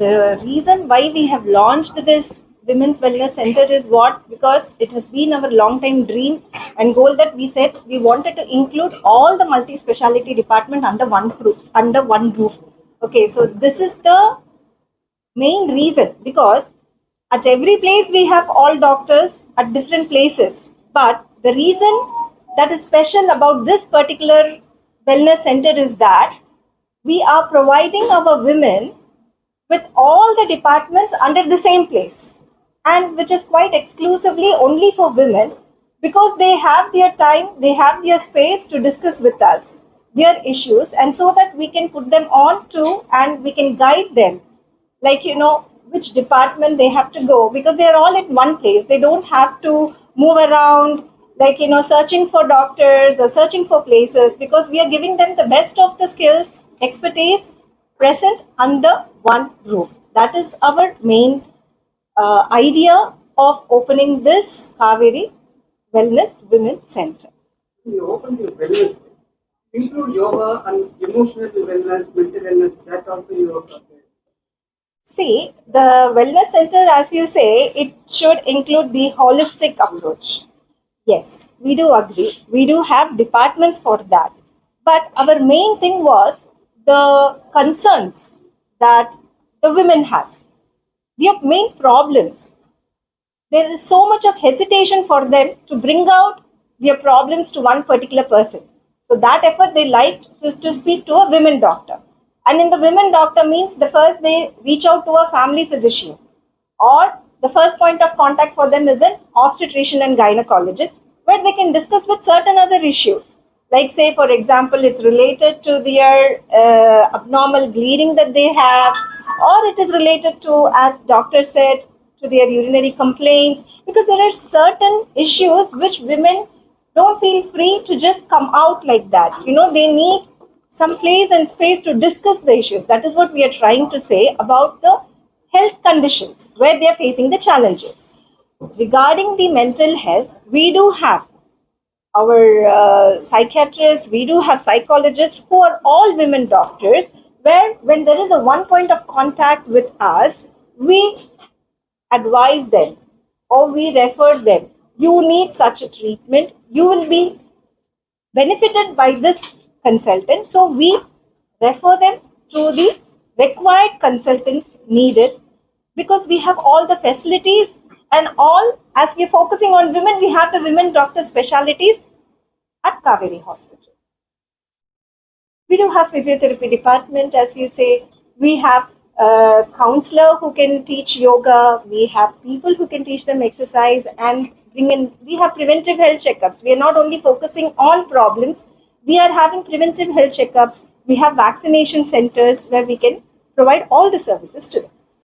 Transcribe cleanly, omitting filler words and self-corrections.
The reason why we have launched this Women's Wellness Center is what? Because it has been our long time dream and goal that we said we wanted to include all the multi-speciality department under one roof. Okay, so this is the main reason, because at every place we have all doctors at different places, but the reason that is special about this particular wellness center is that we are providing our women with all the departments under the same place, and which is quite exclusively only for women, because they have their time, they have their space to discuss with us their issues, and so that we can put them on to and we can guide them, like, which department they have to go, because they are all at one place. They don't have to move around, like, searching for doctors or searching for places, because we are giving them the best of the skills, expertise present under one roof. That is our main idea of opening this Kaveri Wellness Women's Center. You open the wellness, include yoga and emotional wellness, mental wellness, that also you are. See, the wellness center, as you say, it should include the holistic approach. Yes, we do agree. We do have departments for that. But our main thing was the concerns that the women has, their main problems. There is so much of hesitation for them to bring out their problems to one particular person. So that effort they liked to speak to a women doctor. And in the women doctor means the first they reach out to a family physician, or the first point of contact for them is an obstetrician and gynecologist, where they can discuss with certain other issues. Like, say, for example, it's related to their abnormal bleeding that they have, or it is related to, as doctor said, to their urinary complaints, because there are certain issues which women don't feel free to just come out like that. They need some place and space to discuss the issues. That is what we are trying to say about the health conditions where they are facing the challenges. Regarding the mental health, we do have our psychiatrists, we do have psychologists who are all women doctors, where when there is a one point of contact with us, we advise them or we refer them. You need such a treatment, you will be benefited by this consultant. So we refer them to the required consultants needed, because we have all the facilities and all. As we are focusing on women, we have the women doctor specialities at Kaveri Hospital. We do have physiotherapy department, as you say. We have a counselor who can teach yoga. We have people who can teach them exercise and bring in. We have preventive health checkups. We are not only focusing on problems, we are having preventive health checkups. We have vaccination centers where we can provide all the services to them.